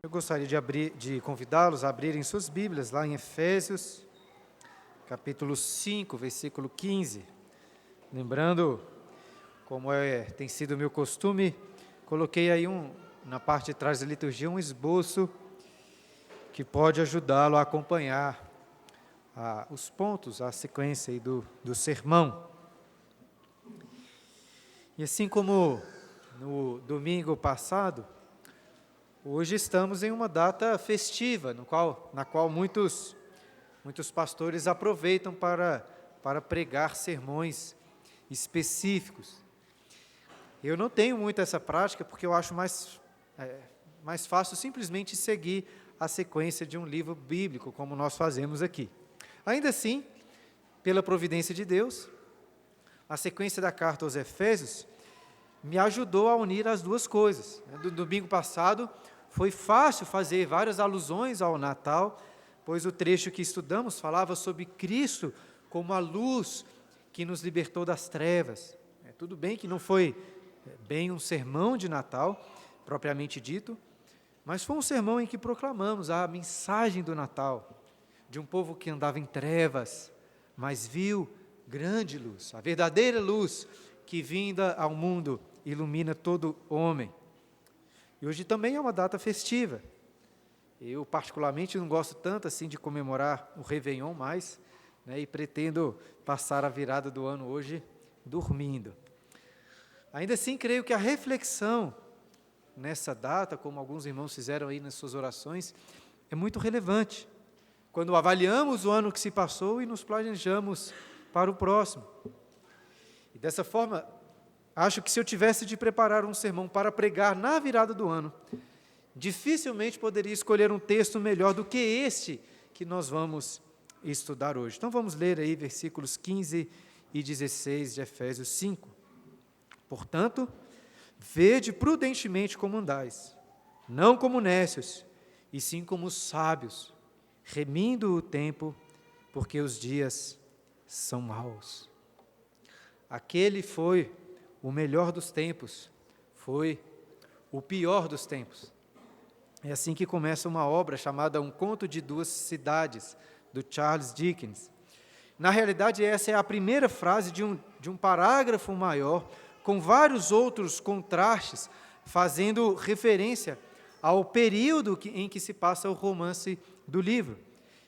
Eu gostaria de convidá-los a abrirem suas Bíblias lá em Efésios, capítulo 5, versículo 15. Lembrando, como tem sido meu costume, coloquei aí na parte de trás da liturgia um esboço que pode ajudá-lo a acompanhar os pontos, a sequência aí do sermão. E assim como no domingo passado, hoje estamos em uma data festiva, na qual muitos pastores aproveitam para pregar sermões específicos. Eu não tenho muito essa prática, porque eu acho mais fácil simplesmente seguir a sequência de um livro bíblico, como nós fazemos aqui. Ainda assim, pela providência de Deus, a sequência da carta aos Efésios me ajudou a unir as duas coisas. No domingo passado, foi fácil fazer várias alusões ao Natal, pois o trecho que estudamos falava sobre Cristo como a luz que nos libertou das trevas. Tudo bem que não foi bem um sermão de Natal, propriamente dito, mas foi um sermão em que proclamamos a mensagem do Natal, de um povo que andava em trevas, mas viu grande luz, a verdadeira luz que vinda ao mundo ilumina todo homem. E hoje também é uma data festiva. Eu particularmente não gosto tanto assim de comemorar o Réveillon mais, e pretendo passar a virada do ano hoje dormindo. Ainda assim, creio que a reflexão nessa data, como alguns irmãos fizeram aí nas suas orações, é muito relevante, quando avaliamos o ano que se passou e nos planejamos para o próximo. E dessa forma, acho que se eu tivesse de preparar um sermão para pregar na virada do ano, dificilmente poderia escolher um texto melhor do que este que nós vamos estudar hoje. Então vamos ler aí versículos 15 e 16 de Efésios 5. Portanto, vede prudentemente como andais, não como nécios, e sim como sábios, remindo o tempo, porque os dias são maus. Aquele foi o melhor dos tempos, foi o pior dos tempos. É assim que começa uma obra chamada Um Conto de Duas Cidades, do Charles Dickens. Na realidade, essa é a primeira frase de um parágrafo maior, com vários outros contrastes, fazendo referência ao período em que se passa o romance do livro.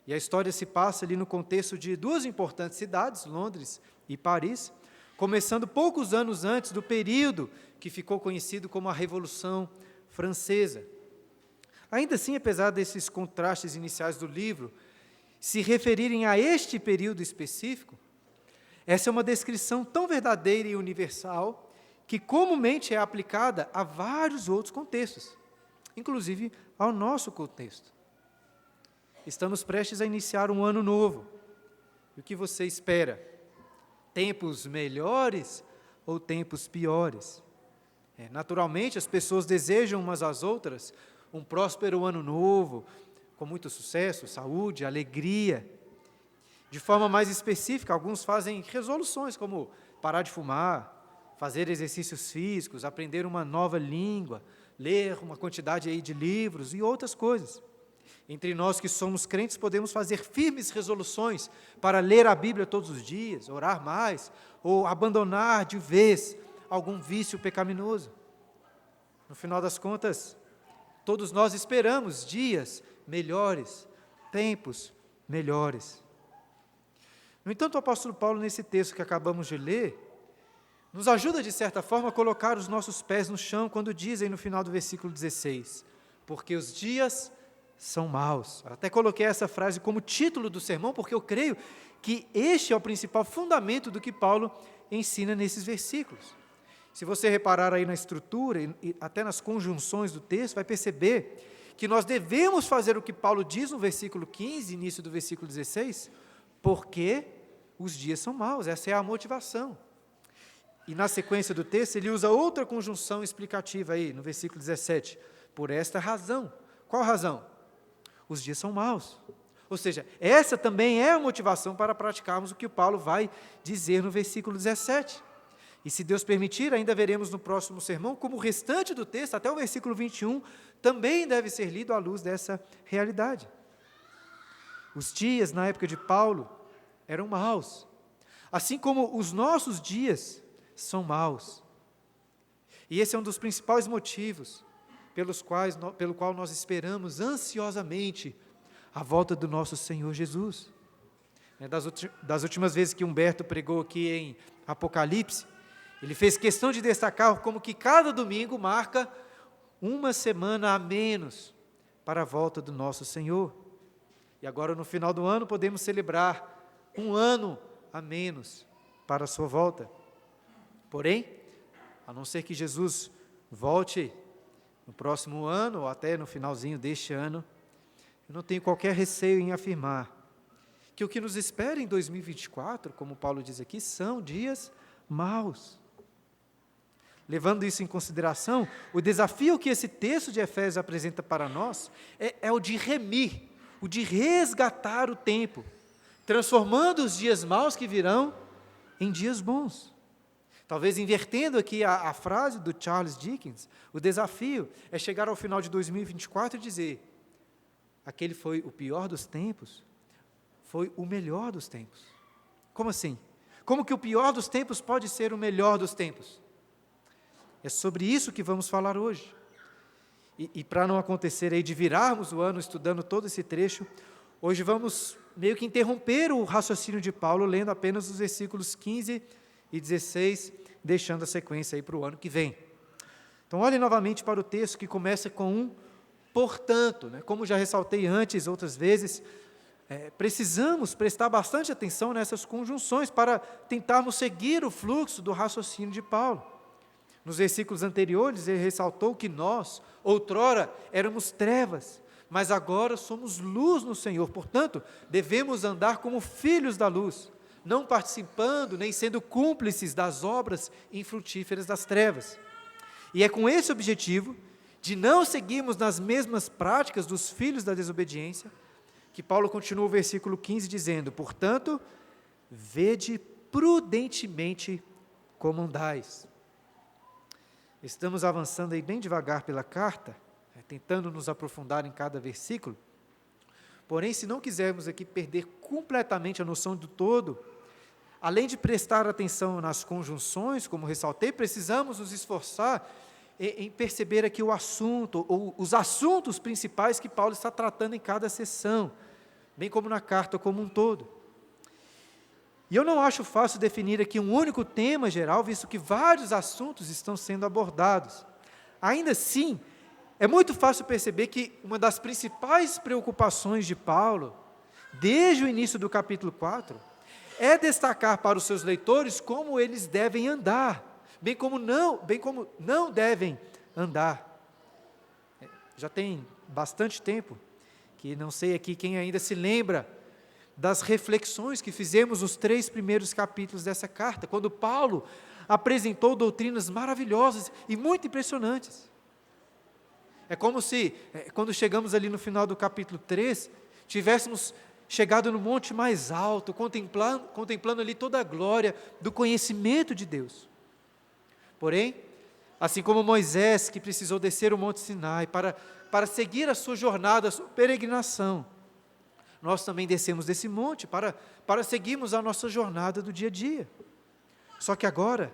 E a história se passa ali no contexto de duas importantes cidades, Londres e Paris, começando poucos anos antes do período que ficou conhecido como a Revolução Francesa. Ainda assim, apesar desses contrastes iniciais do livro se referirem a este período específico, essa é uma descrição tão verdadeira e universal que comumente é aplicada a vários outros contextos, inclusive ao nosso contexto. Estamos prestes a iniciar um ano novo. E o que você espera? Tempos melhores ou tempos piores? Naturalmente, as pessoas desejam umas às outras um próspero ano novo, com muito sucesso, saúde, alegria. De forma mais específica, alguns fazem resoluções, como parar de fumar, fazer exercícios físicos, aprender uma nova língua, ler uma quantidade aí de livros e outras coisas. Entre nós que somos crentes, podemos fazer firmes resoluções para ler a Bíblia todos os dias, orar mais, ou abandonar de vez algum vício pecaminoso. No final das contas, todos nós esperamos dias melhores, tempos melhores. No entanto, o apóstolo Paulo, nesse texto que acabamos de ler, nos ajuda, de certa forma, a colocar os nossos pés no chão, quando diz aí no final do versículo 16, porque os dias são maus. Eu até coloquei essa frase como título do sermão, porque eu creio que este é o principal fundamento do que Paulo ensina nesses versículos. Se você reparar aí na estrutura e até nas conjunções do texto, vai perceber que nós devemos fazer o que Paulo diz no versículo 15, início do versículo 16, porque os dias são maus, essa é a motivação. E na sequência do texto, ele usa outra conjunção explicativa aí, no versículo 17, por esta razão. Qual razão? Os dias são maus. Ou seja, essa também é a motivação para praticarmos o que o Paulo vai dizer no versículo 17. E se Deus permitir, ainda veremos no próximo sermão como o restante do texto, até o versículo 21, também deve ser lido à luz dessa realidade. Os dias na época de Paulo eram maus, assim como os nossos dias são maus. E esse é um dos principais motivos pelo qual nós esperamos ansiosamente a volta do nosso Senhor Jesus. Das últimas vezes que Humberto pregou aqui em Apocalipse, ele fez questão de destacar como que cada domingo marca uma semana a menos para a volta do nosso Senhor. E agora, no final do ano, podemos celebrar um ano a menos para a sua volta. Porém, a não ser que Jesus volte no próximo ano, ou até no finalzinho deste ano, eu não tenho qualquer receio em afirmar que o que nos espera em 2024, como Paulo diz aqui, são dias maus. Levando isso em consideração, o desafio que esse texto de Efésios apresenta para nós é o de remir, o de resgatar o tempo, transformando os dias maus que virão em dias bons. Talvez invertendo aqui a frase do Charles Dickens, o desafio é chegar ao final de 2024 e dizer: aquele foi o pior dos tempos, foi o melhor dos tempos. Como assim? Como que o pior dos tempos pode ser o melhor dos tempos? É sobre isso que vamos falar hoje. E para não acontecer aí de virarmos o ano estudando todo esse trecho, hoje vamos meio que interromper o raciocínio de Paulo, lendo apenas os versículos 15 e 16, deixando a sequência aí para o ano que vem. Então, olhe novamente para o texto que começa com um portanto, né? Como já ressaltei antes, outras vezes, precisamos prestar bastante atenção nessas conjunções para tentarmos seguir o fluxo do raciocínio de Paulo. Nos versículos anteriores, ele ressaltou que nós, outrora, éramos trevas, mas agora somos luz no Senhor. Portanto, devemos andar como filhos da luz, não participando nem sendo cúmplices das obras infrutíferas das trevas. E é com esse objetivo, de não seguirmos nas mesmas práticas dos filhos da desobediência, que Paulo continua o versículo 15 dizendo: portanto, vede prudentemente como andais. Estamos avançando aí bem devagar pela carta, tentando nos aprofundar em cada versículo. Porém, se não quisermos aqui perder completamente a noção do todo, além de prestar atenção nas conjunções, como ressaltei, precisamos nos esforçar em perceber aqui o assunto, ou os assuntos principais que Paulo está tratando em cada sessão, bem como na carta como um todo. E eu não acho fácil definir aqui um único tema geral, visto que vários assuntos estão sendo abordados. Ainda assim, é muito fácil perceber que uma das principais preocupações de Paulo, desde o início do capítulo 4, é destacar para os seus leitores como eles devem andar, bem como não devem andar. Já tem bastante tempo que não sei aqui quem ainda se lembra das reflexões que fizemos nos 3 primeiros capítulos dessa carta, quando Paulo apresentou doutrinas maravilhosas e muito impressionantes. É como se, quando chegamos ali no final do capítulo 3, tivéssemos chegado no monte mais alto, contemplando ali toda a glória do conhecimento de Deus. Porém, assim como Moisés, que precisou descer o monte Sinai para seguir a sua jornada, a sua peregrinação, nós também descemos desse monte para seguirmos a nossa jornada do dia a dia. Só que agora,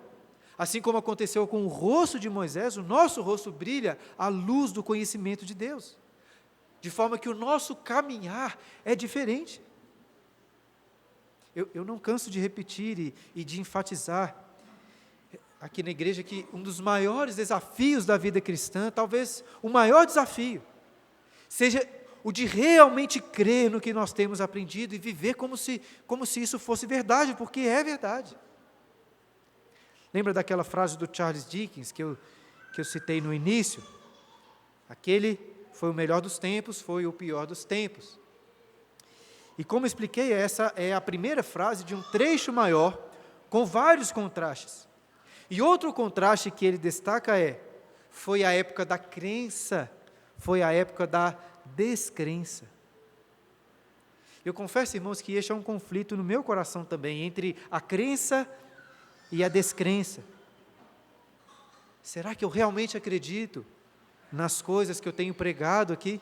assim como aconteceu com o rosto de Moisés, o nosso rosto brilha à luz do conhecimento de Deus, de forma que o nosso caminhar é diferente. Eu não canso de repetir e de enfatizar aqui na igreja que um dos maiores desafios da vida cristã, talvez o maior desafio, seja o de realmente crer no que nós temos aprendido e viver como se isso fosse verdade, porque é verdade. Lembra daquela frase do Charles Dickens que eu citei no início? Aquele foi o melhor dos tempos, foi o pior dos tempos. E como expliquei, essa é a primeira frase de um trecho maior, com vários contrastes. E outro contraste que ele destaca foi a época da crença, foi a época da descrença. Eu confesso, irmãos, que este é um conflito no meu coração também, entre a crença e a descrença. Será que eu realmente acredito nas coisas que eu tenho pregado aqui?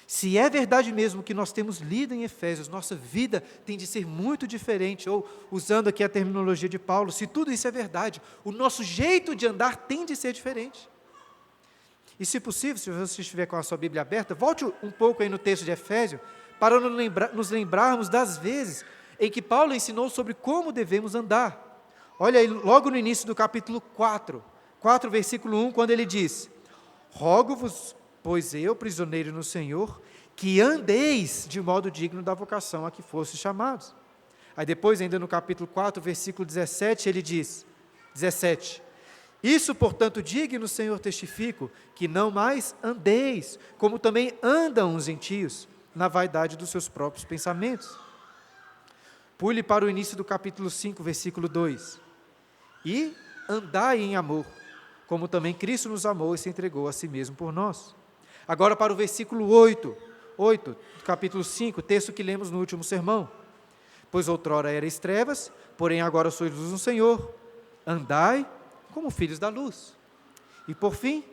Se é verdade mesmo que nós temos lido em Efésios, nossa vida tem de ser muito diferente, ou, usando aqui a terminologia de Paulo, se tudo isso é verdade, o nosso jeito de andar tem de ser diferente. E se possível, se você estiver com a sua Bíblia aberta, volte um pouco aí no texto de Efésios, para nos lembrarmos das vezes em que Paulo ensinou sobre como devemos andar. Olha aí, logo no início do capítulo 4, versículo 1, quando ele diz: rogo-vos, pois eu, prisioneiro no Senhor, que andeis de modo digno da vocação a que fostes chamados. Aí depois, ainda no capítulo 4, versículo 17, ele diz, 17, isso, portanto, digo no Senhor testifico, que não mais andeis, como também andam os gentios, na vaidade dos seus próprios pensamentos. Pule para o início do capítulo 5, versículo 2, e andai em amor, como também Cristo nos amou e se entregou a si mesmo por nós. Agora para o versículo 8 do capítulo 5, texto que lemos no último sermão. Pois outrora erais trevas, porém agora sois luz no Senhor. Andai como filhos da luz. E por fim,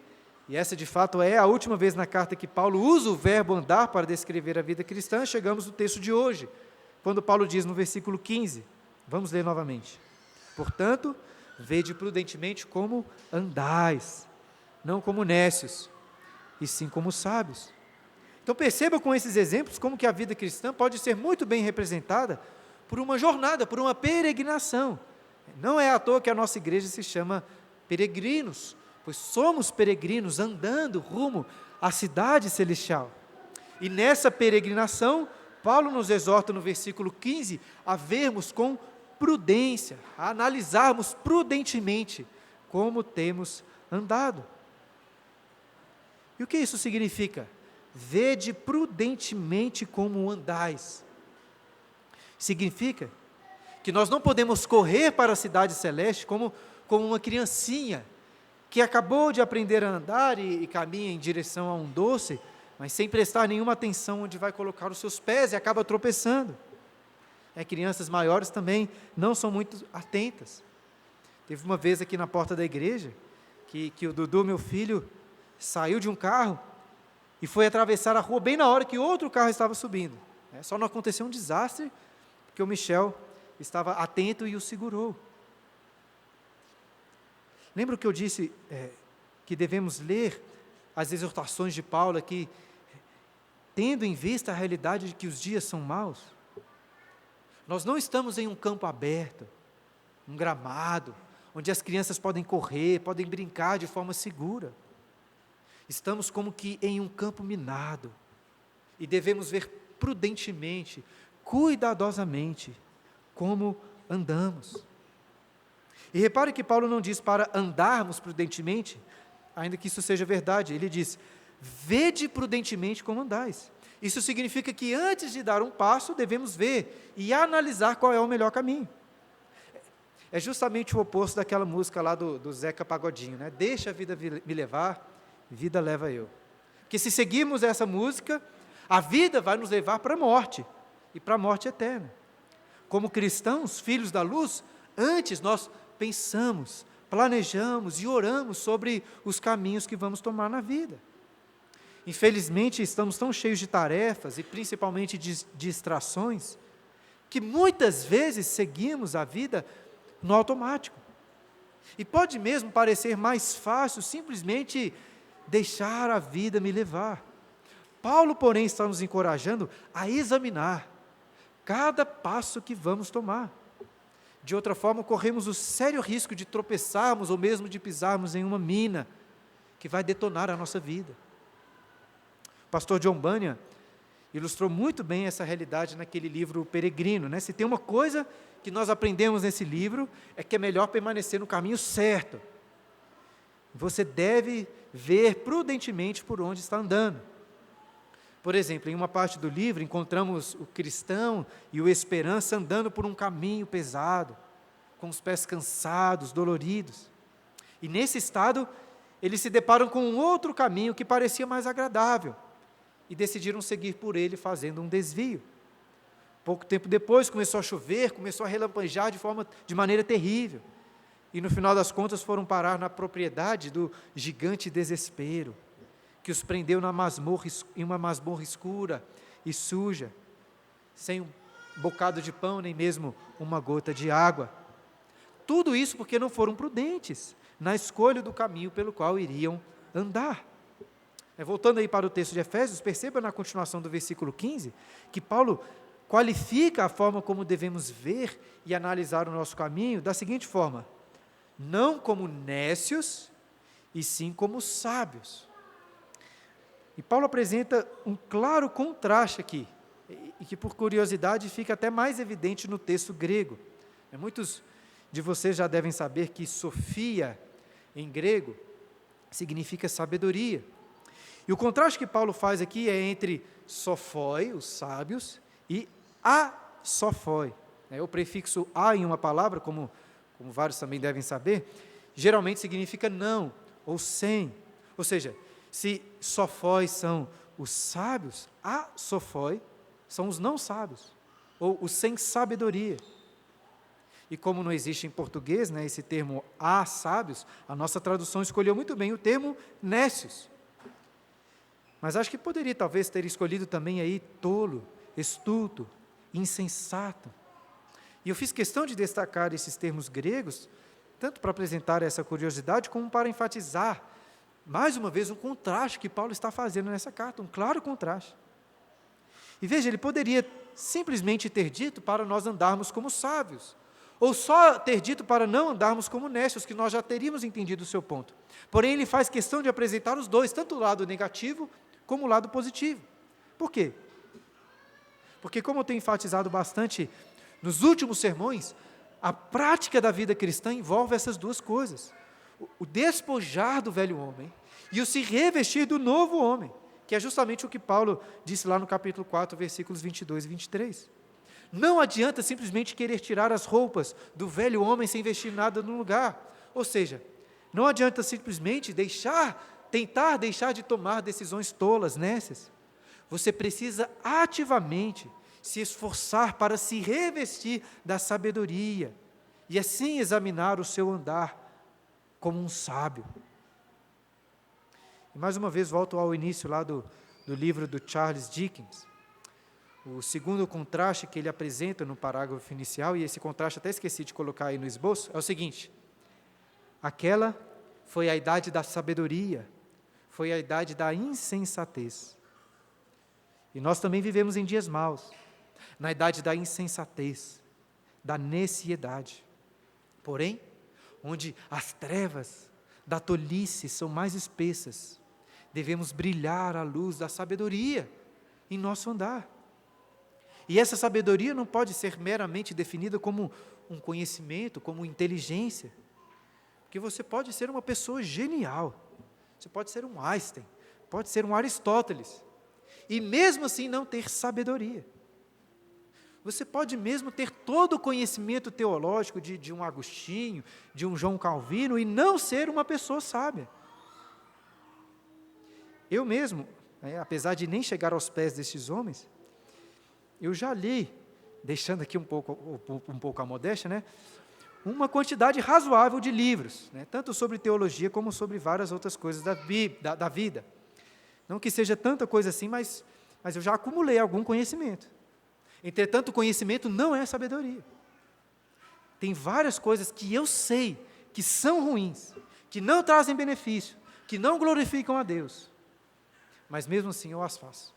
e essa de fato é a última vez na carta que Paulo usa o verbo andar para descrever a vida cristã, chegamos no texto de hoje, quando Paulo diz no versículo 15, vamos ler novamente. Portanto, vede prudentemente como andais, não como nécios, e sim como sábios. Então perceba com esses exemplos como que a vida cristã pode ser muito bem representada por uma jornada, por uma peregrinação. Não é à toa que a nossa igreja se chama peregrinos, pois somos peregrinos andando rumo à cidade celestial. E nessa peregrinação, Paulo nos exorta no versículo 15 a vermos com prudência, a analisarmos prudentemente como temos andado. E o que isso significa? Vede prudentemente como andais. Significa que nós não podemos correr para a cidade celeste como uma criancinha que acabou de aprender a andar e caminha em direção a um doce, mas sem prestar nenhuma atenção onde vai colocar os seus pés e acaba tropeçando. Crianças maiores também não são muito atentas. Teve uma vez aqui na porta da igreja, que o Dudu, meu filho, saiu de um carro e foi atravessar a rua bem na hora que outro carro estava subindo. Só não aconteceu um desastre, porque o Michel estava atento e o segurou. Lembra o que eu disse, que devemos ler as exortações de Paulo aqui, tendo em vista a realidade de que os dias são maus? Nós não estamos em um campo aberto, um gramado, onde as crianças podem correr, podem brincar de forma segura. Estamos como que em um campo minado, e devemos ver prudentemente, cuidadosamente, como andamos. E repare que Paulo não diz para andarmos prudentemente, ainda que isso seja verdade, ele diz, vede prudentemente como andais. Isso significa que antes de dar um passo, devemos ver e analisar qual é o melhor caminho. É justamente o oposto daquela música lá do Zeca Pagodinho, né? Deixa a vida me levar, vida leva eu. Porque se seguirmos essa música, a vida vai nos levar para a morte, e para a morte eterna. Como cristãos, filhos da luz, antes nós pensamos, planejamos e oramos sobre os caminhos que vamos tomar na vida. Infelizmente, estamos tão cheios de tarefas e principalmente de distrações, que muitas vezes seguimos a vida no automático. E pode mesmo parecer mais fácil simplesmente deixar a vida me levar. Paulo, porém, está nos encorajando a examinar cada passo que vamos tomar. De outra forma, corremos o sério risco de tropeçarmos ou mesmo de pisarmos em uma mina que vai detonar a nossa vida. O pastor John Bunyan ilustrou muito bem essa realidade naquele livro Peregrino, né? Se tem uma coisa que nós aprendemos nesse livro, é que é melhor permanecer no caminho certo. Você deve ver prudentemente por onde está andando. Por exemplo, em uma parte do livro, encontramos o cristão e o esperança andando por um caminho pesado, com os pés cansados, doloridos. E nesse estado, eles se deparam com um outro caminho que parecia mais agradável, e decidiram seguir por ele, fazendo um desvio. Pouco tempo depois, começou a chover, começou a relampejar de maneira terrível. e no final das contas foram parar na propriedade do gigante desespero, que os prendeu em uma masmorra escura e suja, sem um bocado de pão, nem mesmo uma gota de água. Tudo isso porque não foram prudentes na escolha do caminho pelo qual iriam andar. Voltando aí para o texto de Efésios, perceba na continuação do versículo 15, que Paulo qualifica a forma como devemos ver e analisar o nosso caminho da seguinte forma: não como nécios, e sim como sábios. E Paulo apresenta um claro contraste aqui, e que por curiosidade fica até mais evidente no texto grego. Muitos de vocês já devem saber que Sofia, em grego, significa sabedoria. E o contraste que Paulo faz aqui é entre sofoi, os sábios, e asofoi. O prefixo a em uma palavra, como vários também devem saber, geralmente significa não, ou sem. Ou seja, se sofoi são os sábios, asofoi são os não sábios, ou os sem sabedoria. E como não existe em português, esse termo sábios, a nossa tradução escolheu muito bem o termo nécios. Mas acho que poderia talvez ter escolhido também aí tolo, estulto, insensato. E eu fiz questão de destacar esses termos gregos, tanto para apresentar essa curiosidade, como para enfatizar, mais uma vez, um contraste que Paulo está fazendo nessa carta, um claro contraste. E veja, ele poderia simplesmente ter dito para nós andarmos como sábios, ou só ter dito para não andarmos como nécios, que nós já teríamos entendido o seu ponto. Porém, ele faz questão de apresentar os dois, tanto o lado negativo como o lado positivo. Por quê? Porque, como eu tenho enfatizado bastante nos últimos sermões, a prática da vida cristã envolve essas duas coisas: o despojar do velho homem e o se revestir do novo homem, que é justamente o que Paulo disse lá no capítulo 4, versículos 22 e 23. Não adianta simplesmente querer tirar as roupas do velho homem sem vestir nada no lugar. Ou seja, não adianta simplesmente tentar deixar de tomar decisões tolas nessas. Você precisa ativamente se esforçar para se revestir da sabedoria e assim examinar o seu andar como um sábio. E mais uma vez volto ao início lá do livro do Charles Dickens. O segundo contraste que ele apresenta no parágrafo inicial, e esse contraste até esqueci de colocar aí no esboço, é o seguinte: aquela foi a idade da sabedoria, foi a idade da insensatez. E nós também vivemos em dias maus, na idade da insensatez, da neciedade. Porém, onde as trevas da tolice são mais espessas, devemos brilhar a luz da sabedoria em nosso andar. E essa sabedoria não pode ser meramente definida como um conhecimento, como inteligência, porque você pode ser uma pessoa genial, você pode ser um Einstein, pode ser um Aristóteles, e mesmo assim não ter sabedoria. Você pode mesmo ter todo o conhecimento teológico de um Agostinho, de um João Calvino, e não ser uma pessoa sábia. Eu mesmo, apesar de nem chegar aos pés destes homens, eu já li, deixando aqui um pouco a modéstia, uma quantidade razoável de livros, tanto sobre teologia como sobre várias outras coisas da vida. Não que seja tanta coisa assim, mas eu já acumulei algum conhecimento. Entretanto, o conhecimento não é sabedoria. Tem várias coisas que eu sei que são ruins, que não trazem benefício, que não glorificam a Deus, mas mesmo assim eu as faço.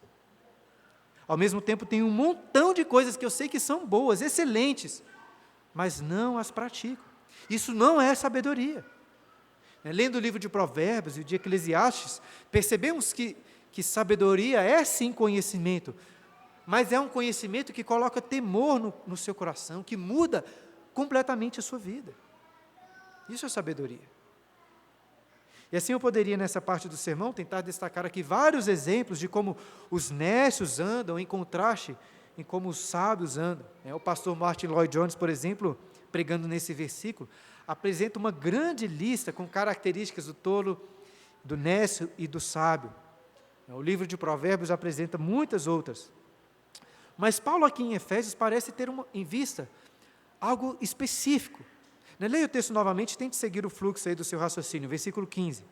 Ao mesmo tempo, tem um montão de coisas que eu sei que são boas, excelentes, mas não as pratico. Isso não é sabedoria. Lendo o livro de Provérbios e o de Eclesiastes, percebemos que sabedoria é sim conhecimento, mas é um conhecimento que coloca temor no seu coração, que muda completamente a sua vida. Isso é sabedoria. E assim eu poderia, nessa parte do sermão, tentar destacar aqui vários exemplos de como os nécios andam em contraste em como os sábios andam. O pastor Martin Lloyd-Jones, por exemplo, pregando nesse versículo, apresenta uma grande lista com características do tolo, do nécio e do sábio. O livro de Provérbios apresenta muitas outras. Mas Paulo aqui em Efésios parece ter em vista algo específico. Leia o texto novamente e tente seguir o fluxo aí do seu raciocínio, versículo 15.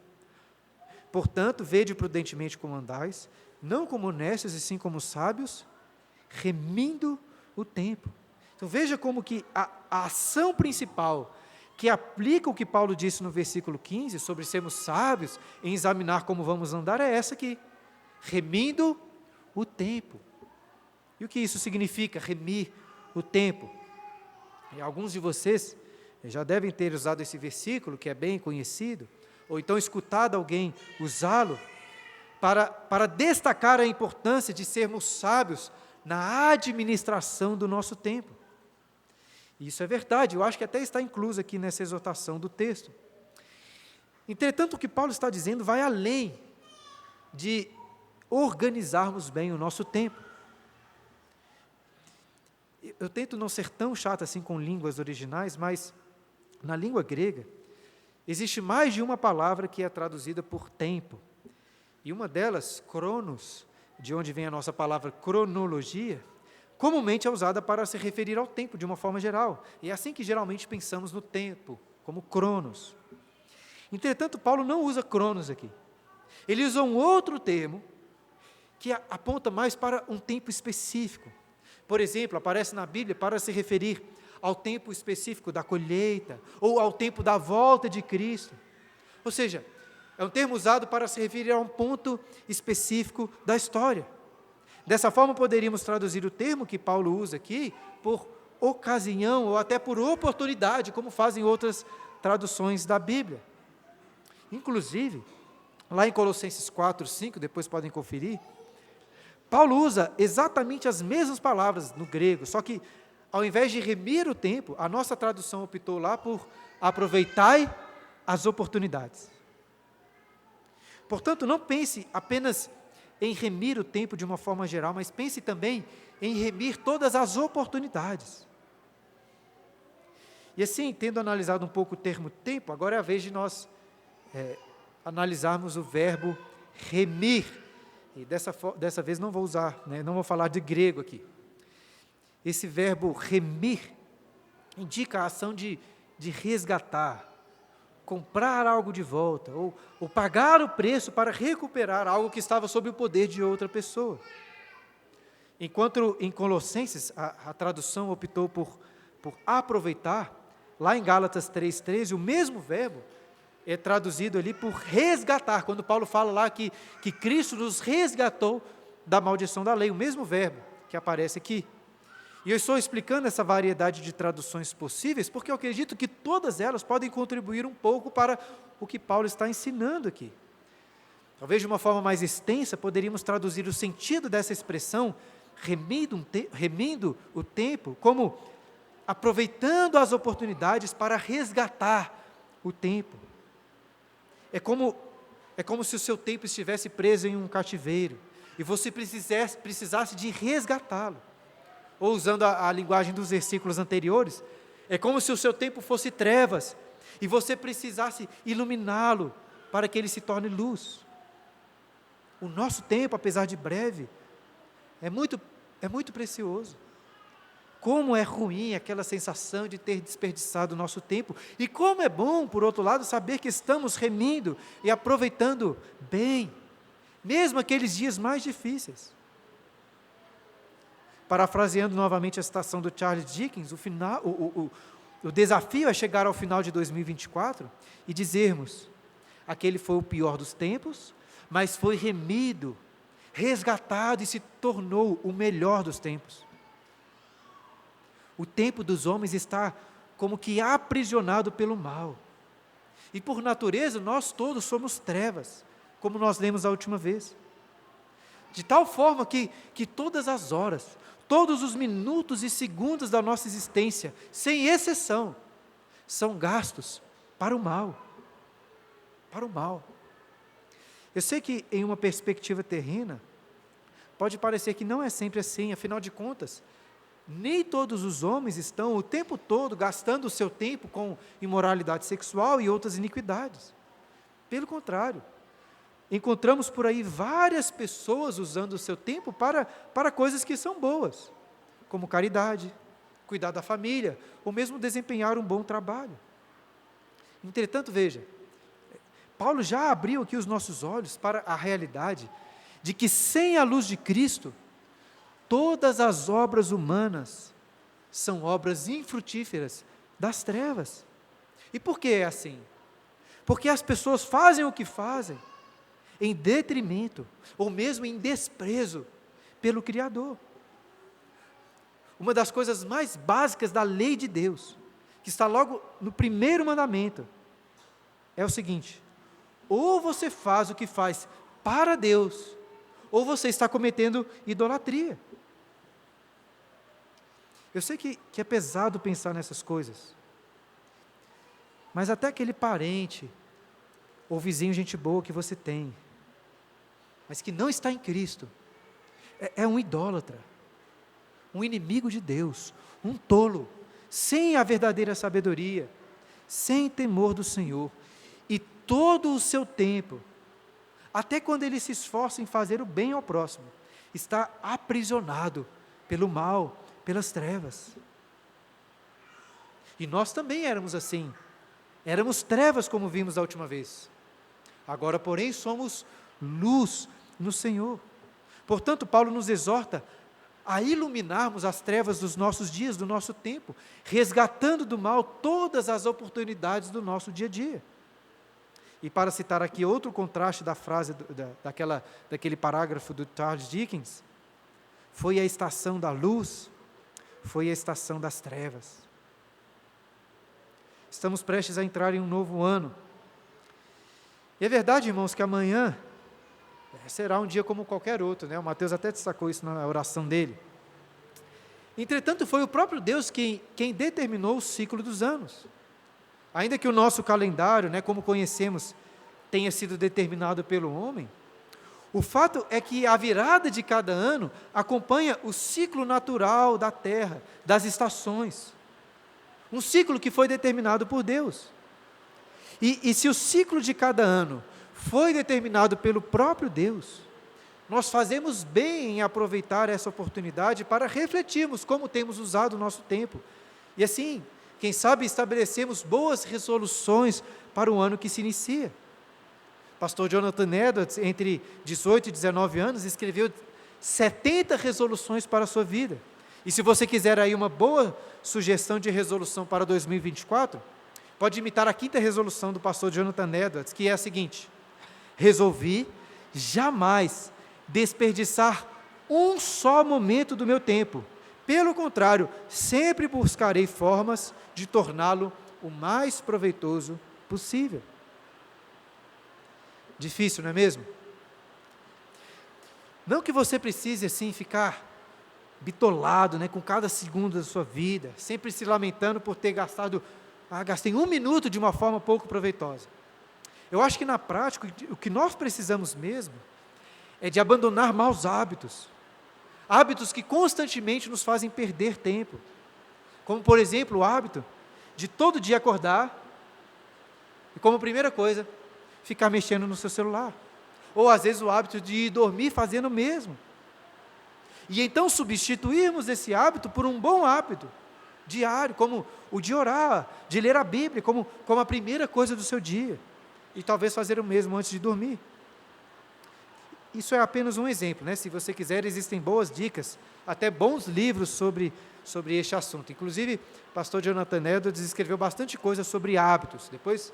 Portanto, vede prudentemente como andais, não como honestos e sim como sábios, remindo o tempo. Então veja como que a ação principal que aplica o que Paulo disse no versículo 15, sobre sermos sábios em examinar como vamos andar, é essa aqui, remindo o tempo. E o que isso significa, remir o tempo? E alguns de vocês já devem ter usado esse versículo, que é bem conhecido, ou então escutado alguém usá-lo, para destacar a importância de sermos sábios na administração do nosso tempo. Isso é verdade, eu acho que até está incluso aqui nessa exortação do texto. Entretanto, o que Paulo está dizendo vai além de organizarmos bem o nosso tempo. Eu tento não ser tão chato assim com línguas originais, mas na língua grega, existe mais de uma palavra que é traduzida por tempo. E uma delas, cronos, de onde vem a nossa palavra cronologia, comumente é usada para se referir ao tempo de uma forma geral. E é assim que geralmente pensamos no tempo, como cronos. Entretanto, Paulo não usa cronos aqui. Ele usa um outro termo que aponta mais para um tempo específico. Por exemplo, aparece na Bíblia para se referir ao tempo específico da colheita, ou ao tempo da volta de Cristo. Ou seja, é um termo usado para se referir a um ponto específico da história. Dessa forma, poderíamos traduzir o termo que Paulo usa aqui por ocasião ou até por oportunidade, como fazem outras traduções da Bíblia. Inclusive, lá em Colossenses 4, 5, depois podem conferir, Paulo usa exatamente as mesmas palavras no grego, só que ao invés de remir o tempo, a nossa tradução optou lá por aproveitai as oportunidades. Portanto, não pense apenas em remir o tempo de uma forma geral, mas pense também em remir todas as oportunidades. E assim, tendo analisado um pouco o termo tempo, agora é a vez de nós analisarmos o verbo remir. E dessa vez não vou usar, não vou falar de grego aqui. Esse verbo remir indica a ação de resgatar, comprar algo de volta, ou pagar o preço para recuperar algo que estava sob o poder de outra pessoa. Enquanto em Colossenses a tradução optou por aproveitar, lá em Gálatas 3,13, o mesmo verbo é traduzido ali por resgatar, quando Paulo fala lá que Cristo nos resgatou da maldição da lei, o mesmo verbo que aparece aqui. E eu estou explicando essa variedade de traduções possíveis, porque eu acredito que todas elas podem contribuir um pouco para o que Paulo está ensinando aqui. Talvez de uma forma mais extensa, poderíamos traduzir o sentido dessa expressão, remindo o tempo, como aproveitando as oportunidades para resgatar o tempo. É como se o seu tempo estivesse preso em um cativeiro, e você precisasse de resgatá-lo. Ou usando a linguagem dos versículos anteriores, é como se o seu tempo fosse trevas, e você precisasse iluminá-lo, para que ele se torne luz. O nosso tempo, apesar de breve, é muito precioso. Como é ruim aquela sensação de ter desperdiçado o nosso tempo, e como é bom, por outro lado, saber que estamos remindo e aproveitando bem, mesmo aqueles dias mais difíceis. Parafraseando novamente a citação do Charles Dickens, o desafio é chegar ao final de 2024 e dizermos: aquele foi o pior dos tempos, mas foi remido, resgatado e se tornou o melhor dos tempos. O tempo dos homens está como que aprisionado pelo mal. E por natureza, nós todos somos trevas, como nós lemos a última vez. De tal forma que todas as horas, todos os minutos e segundos da nossa existência, sem exceção, são gastos para o mal. Para o mal. Eu sei que em uma perspectiva terrena, pode parecer que não é sempre assim, afinal de contas, nem todos os homens estão o tempo todo gastando o seu tempo com imoralidade sexual e outras iniquidades. Pelo contrário, encontramos por aí várias pessoas usando o seu tempo para coisas que são boas, como caridade, cuidar da família, ou mesmo desempenhar um bom trabalho. Entretanto, veja, Paulo já abriu aqui os nossos olhos para a realidade de que sem a luz de Cristo, todas as obras humanas são obras infrutíferas das trevas. E por que é assim? Porque as pessoas fazem o que fazem em detrimento, ou mesmo em desprezo pelo Criador. Uma das coisas mais básicas da lei de Deus, que está logo no primeiro mandamento, é o seguinte: ou você faz o que faz para Deus, ou você está cometendo idolatria. Eu sei que é pesado pensar nessas coisas, mas até aquele parente ou vizinho gente boa que você tem, mas que não está em Cristo, é um idólatra, um inimigo de Deus, um tolo, sem a verdadeira sabedoria, sem temor do Senhor, e todo o seu tempo, até quando ele se esforça em fazer o bem ao próximo, está aprisionado pelo mal, pelas trevas. E nós também éramos assim, éramos trevas como vimos da última vez. Agora, porém, somos luz no Senhor. Portanto, Paulo nos exorta a iluminarmos as trevas dos nossos dias, do nosso tempo, resgatando do mal todas as oportunidades do nosso dia a dia. E para citar aqui outro contraste da frase, daquele parágrafo do Charles Dickens, foi a estação da luz, foi a estação das trevas. Estamos prestes a entrar em um novo ano. E é verdade, irmãos, que amanhã será um dia como qualquer outro, né? O Mateus até destacou isso na oração dele. Entretanto, foi o próprio Deus quem determinou o ciclo dos anos. Ainda que o nosso calendário, né, como conhecemos, tenha sido determinado pelo homem, o fato é que a virada de cada ano acompanha o ciclo natural da terra, das estações. Um ciclo que foi determinado por Deus. E se o ciclo de cada ano foi determinado pelo próprio Deus, nós fazemos bem em aproveitar essa oportunidade para refletirmos como temos usado o nosso tempo. E assim, quem sabe estabelecemos boas resoluções para o ano que se inicia. Pastor Jonathan Edwards, entre 18 e 19 anos, escreveu 70 resoluções para a sua vida. E se você quiser aí uma boa sugestão de resolução para 2024, pode imitar a 5ª resolução do pastor Jonathan Edwards, que é a seguinte: resolvi jamais desperdiçar um só momento do meu tempo. Pelo contrário, sempre buscarei formas de torná-lo o mais proveitoso possível. Difícil, não é mesmo? Não que você precise assim ficar bitolado, né, com cada segundo da sua vida, sempre se lamentando por ter gastei 1 minuto de uma forma pouco proveitosa. Eu acho que na prática, o que nós precisamos mesmo, é de abandonar maus hábitos, hábitos que constantemente nos fazem perder tempo, como por exemplo o hábito de todo dia acordar, e como primeira coisa, ficar mexendo no seu celular, ou às vezes o hábito de ir dormir fazendo o mesmo, e então substituirmos esse hábito por um bom hábito, diário, como o de orar, de ler a Bíblia, como a primeira coisa do seu dia, e talvez fazer o mesmo antes de dormir. Isso é apenas um exemplo, né? Se você quiser, existem boas dicas, até bons livros sobre este assunto. Inclusive, o pastor Jonathan Edwards escreveu bastante coisa sobre hábitos. Depois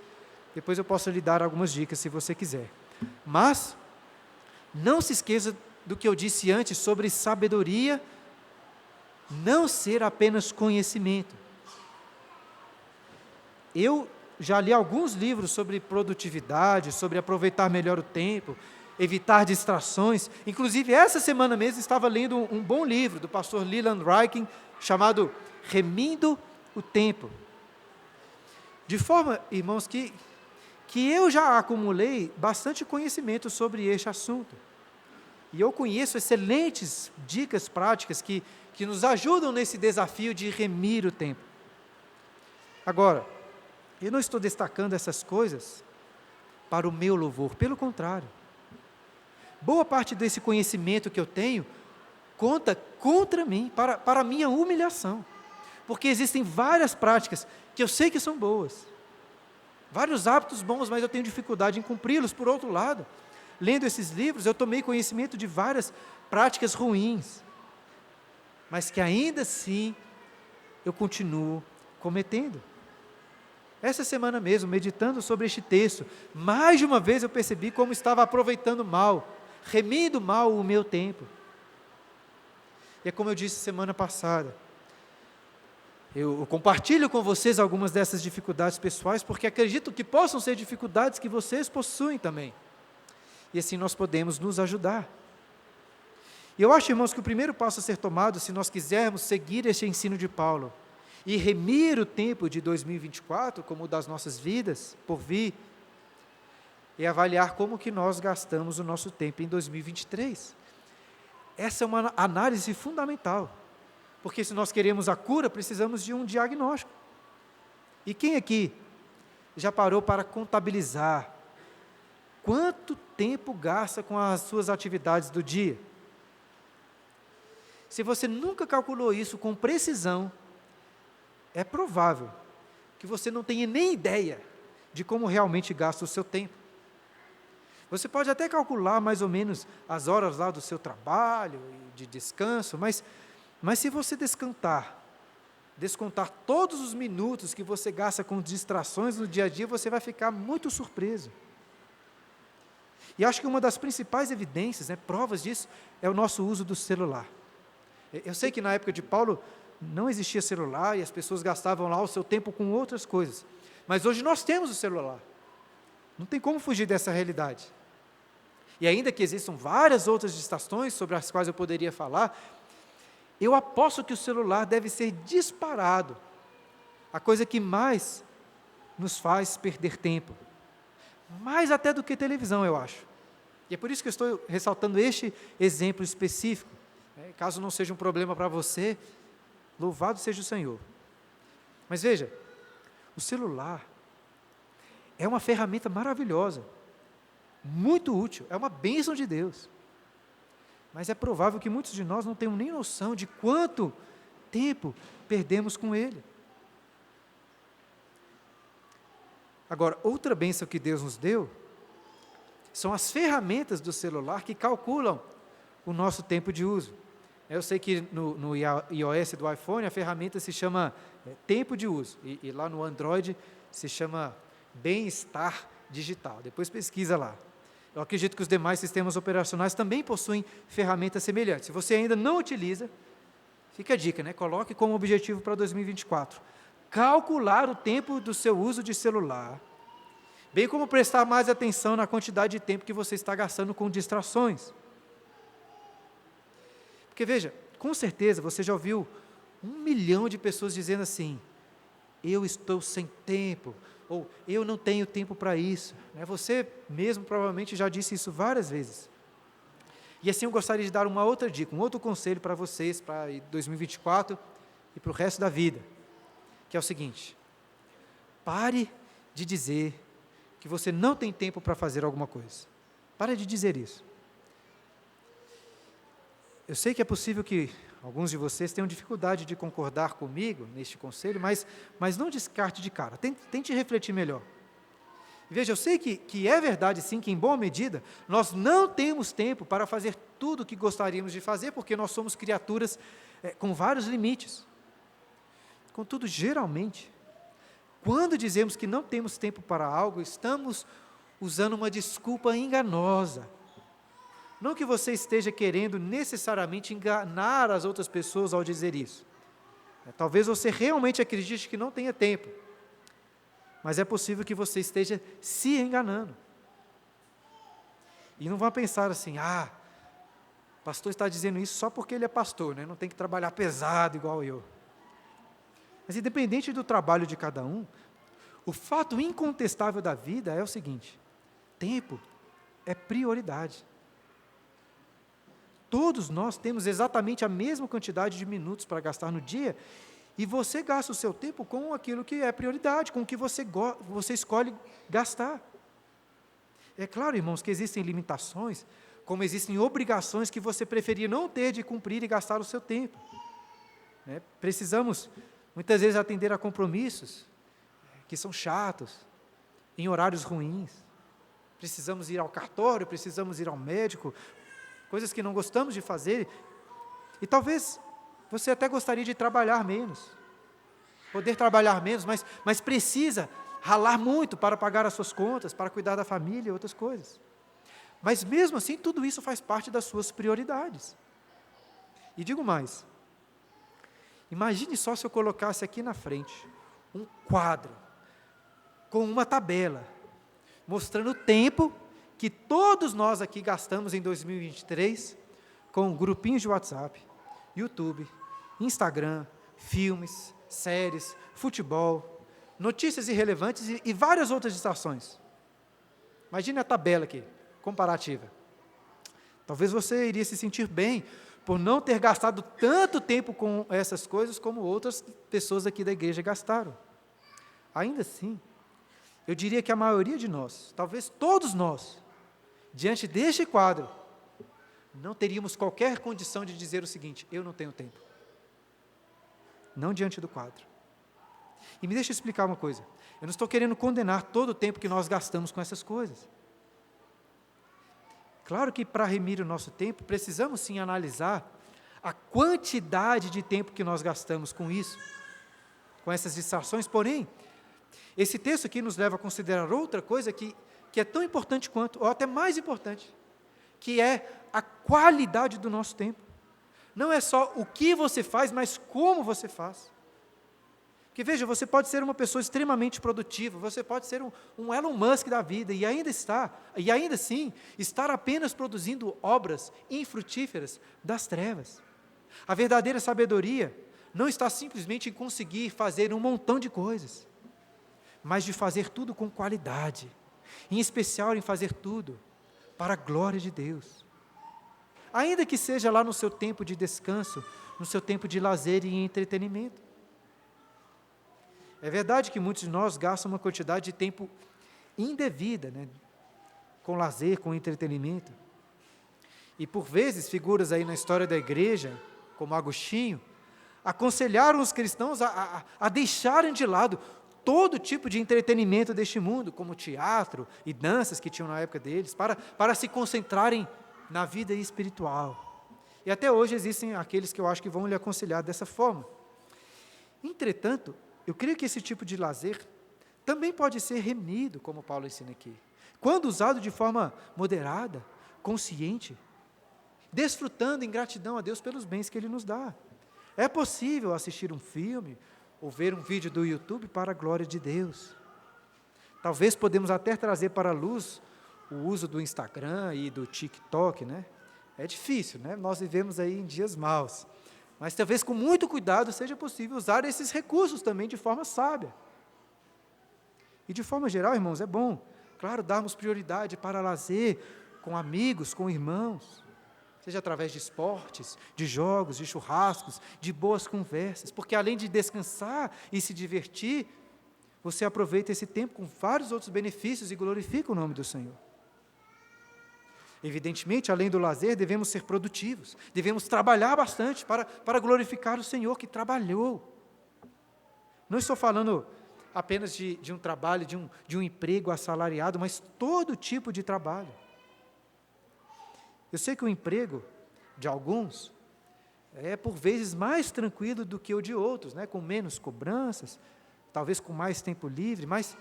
eu posso lhe dar algumas dicas, se você quiser. Mas, não se esqueça do que eu disse antes sobre sabedoria não ser apenas conhecimento. Eu já li alguns livros sobre produtividade, sobre aproveitar melhor o tempo, evitar distrações. Inclusive, essa semana mesmo estava lendo um bom livro do pastor Leland Ryken, chamado Remindo o Tempo. De forma, irmãos, que eu já acumulei bastante conhecimento sobre este assunto. E eu conheço excelentes dicas práticas que nos ajudam nesse desafio de remir o tempo. Agora, eu não estou destacando essas coisas para o meu louvor, pelo contrário. Boa parte desse conhecimento que eu tenho conta contra mim, para a minha humilhação. Porque existem várias práticas que eu sei que são boas, vários hábitos bons, mas eu tenho dificuldade em cumpri-los. Por outro lado, lendo esses livros, eu tomei conhecimento de várias práticas ruins, mas que ainda assim eu continuo cometendo. Essa semana mesmo, meditando sobre este texto, mais de uma vez eu percebi como estava aproveitando mal, remindo mal o meu tempo. E é como eu disse semana passada, eu compartilho com vocês algumas dessas dificuldades pessoais, porque acredito que possam ser dificuldades que vocês possuem também. E assim nós podemos nos ajudar. E eu acho, irmãos, que o primeiro passo a ser tomado, se nós quisermos seguir este ensino de Paulo, e remir o tempo de 2024, como o das nossas vidas, por vir, é avaliar como que nós gastamos o nosso tempo em 2023. Essa é uma análise fundamental, porque se nós queremos a cura, precisamos de um diagnóstico. E quem aqui já parou para contabilizar quanto tempo gasta com as suas atividades do dia? Se você nunca calculou isso com precisão, é provável que você não tenha nem ideia de como realmente gasta o seu tempo. Você pode até calcular mais ou menos as horas lá do seu trabalho e de descanso, mas se você descontar todos os minutos que você gasta com distrações no dia a dia, você vai ficar muito surpreso. E acho que uma das principais evidências, provas disso, é o nosso uso do celular. Eu sei que na época de Paulo não existia celular e as pessoas gastavam lá o seu tempo com outras coisas. Mas hoje nós temos o celular. Não tem como fugir dessa realidade. E ainda que existam várias outras distrações sobre as quais eu poderia falar, eu aposto que o celular deve ser disparado a coisa que mais nos faz perder tempo. Mais até do que televisão, eu acho. E é por isso que eu estou ressaltando este exemplo específico. Caso não seja um problema para você, louvado seja o Senhor. Mas veja, o celular é uma ferramenta maravilhosa, muito útil, é uma bênção de Deus. Mas é provável que muitos de nós não tenham nem noção de quanto tempo perdemos com ele. Agora, outra bênção que Deus nos deu são as ferramentas do celular que calculam o nosso tempo de uso. Eu sei que no iOS do iPhone a ferramenta se chama tempo de uso, e lá no Android se chama bem-estar digital. Depois pesquisa lá. Eu acredito que os demais sistemas operacionais também possuem ferramentas semelhantes. Se você ainda não utiliza, fica a dica, coloque como objetivo para 2024. Calcular o tempo do seu uso de celular, bem como prestar mais atenção na quantidade de tempo que você está gastando com distrações. Porque veja, com certeza você já ouviu 1 milhão de pessoas dizendo assim, eu estou sem tempo, ou eu não tenho tempo para isso. Você mesmo provavelmente já disse isso várias vezes. E assim eu gostaria de dar uma outra dica, um outro conselho para vocês, para 2024 e para o resto da vida, que é o seguinte, pare de dizer que você não tem tempo para fazer alguma coisa. Pare de dizer isso. Eu sei que é possível que alguns de vocês tenham dificuldade de concordar comigo neste conselho, mas não descarte de cara, tente refletir melhor. Veja, eu sei que é verdade sim, que em boa medida, nós não temos tempo para fazer tudo o que gostaríamos de fazer, porque nós somos criaturas com vários limites. Contudo, geralmente, quando dizemos que não temos tempo para algo, estamos usando uma desculpa enganosa. Não que você esteja querendo necessariamente enganar as outras pessoas ao dizer isso. Talvez você realmente acredite que não tenha tempo, mas é possível que você esteja se enganando. E não vá pensar assim, o pastor está dizendo isso só porque ele é pastor, não tem que trabalhar pesado igual eu. Mas independente do trabalho de cada um, o fato incontestável da vida é o seguinte, tempo é prioridade. Todos nós temos exatamente a mesma quantidade de minutos para gastar no dia, e você gasta o seu tempo com aquilo que é prioridade, com o que você escolhe gastar. É claro, irmãos, que existem limitações, como existem obrigações que você preferia não ter de cumprir e gastar o seu tempo. Precisamos, muitas vezes, atender a compromissos que são chatos, em horários ruins. Precisamos ir ao cartório, precisamos ir ao médico, coisas que não gostamos de fazer. E talvez você até gostaria de trabalhar menos, poder trabalhar menos, mas precisa ralar muito para pagar as suas contas, para cuidar da família e outras coisas. Mas mesmo assim, tudo isso faz parte das suas prioridades. E digo mais, imagine só se eu colocasse aqui na frente um quadro com uma tabela, mostrando o tempo que todos nós aqui gastamos em 2023 com grupinhos de WhatsApp, YouTube, Instagram, filmes, séries, futebol, notícias irrelevantes e várias outras distrações. Imagine a tabela aqui, comparativa. Talvez você iria se sentir bem por não ter gastado tanto tempo com essas coisas como outras pessoas aqui da igreja gastaram. Ainda assim, eu diria que a maioria de nós, talvez todos nós, diante deste quadro, não teríamos qualquer condição de dizer o seguinte: eu não tenho tempo. Não diante do quadro. E me deixa explicar uma coisa. Eu não estou querendo condenar todo o tempo que nós gastamos com essas coisas. Claro que para remir o nosso tempo, precisamos sim analisar a quantidade de tempo que nós gastamos com isso, com essas distrações. Porém, esse texto aqui nos leva a considerar outra coisa que é tão importante quanto, ou até mais importante, que é a qualidade do nosso tempo. Não é só o que você faz, mas como você faz. Porque veja, você pode ser uma pessoa extremamente produtiva, você pode ser um Elon Musk da vida, e ainda assim, estar apenas produzindo obras infrutíferas das trevas. A verdadeira sabedoria não está simplesmente em conseguir fazer um montão de coisas, mas de fazer tudo com qualidade, em especial em fazer tudo para a glória de Deus. Ainda que seja lá no seu tempo de descanso, no seu tempo de lazer e entretenimento. É verdade que muitos de nós gastam uma quantidade de tempo indevida, né, com lazer, com entretenimento. E por vezes, figuras aí na história da igreja, como Agostinho, aconselharam os cristãos a deixarem de lado todo tipo de entretenimento deste mundo, como teatro e danças que tinham na época deles, para se concentrarem na vida espiritual. E até hoje existem aqueles que eu acho que vão lhe aconselhar dessa forma. Entretanto, eu creio que esse tipo de lazer também pode ser remido, como Paulo ensina aqui, quando usado de forma moderada, consciente, desfrutando em gratidão a Deus pelos bens que Ele nos dá. É possível assistir um filme ou ver um vídeo do YouTube para a glória de Deus. Talvez podemos até trazer para a luz o uso do Instagram e do TikTok, né? É difícil, né? Nós vivemos aí em dias maus. Mas talvez com muito cuidado seja possível usar esses recursos também de forma sábia. E de forma geral, irmãos, é bom, claro, darmos prioridade para lazer com amigos, com irmãos, seja através de esportes, de jogos, de churrascos, de boas conversas, porque além de descansar e se divertir, você aproveita esse tempo com vários outros benefícios e glorifica o nome do Senhor. Evidentemente, além do lazer, devemos ser produtivos, devemos trabalhar bastante para glorificar o Senhor que trabalhou. Não estou falando apenas de um trabalho, de um emprego assalariado, mas todo tipo de trabalho. Eu sei que o emprego de alguns é por vezes mais tranquilo do que o de outros, né? Com menos cobranças, talvez com mais tempo livre, mas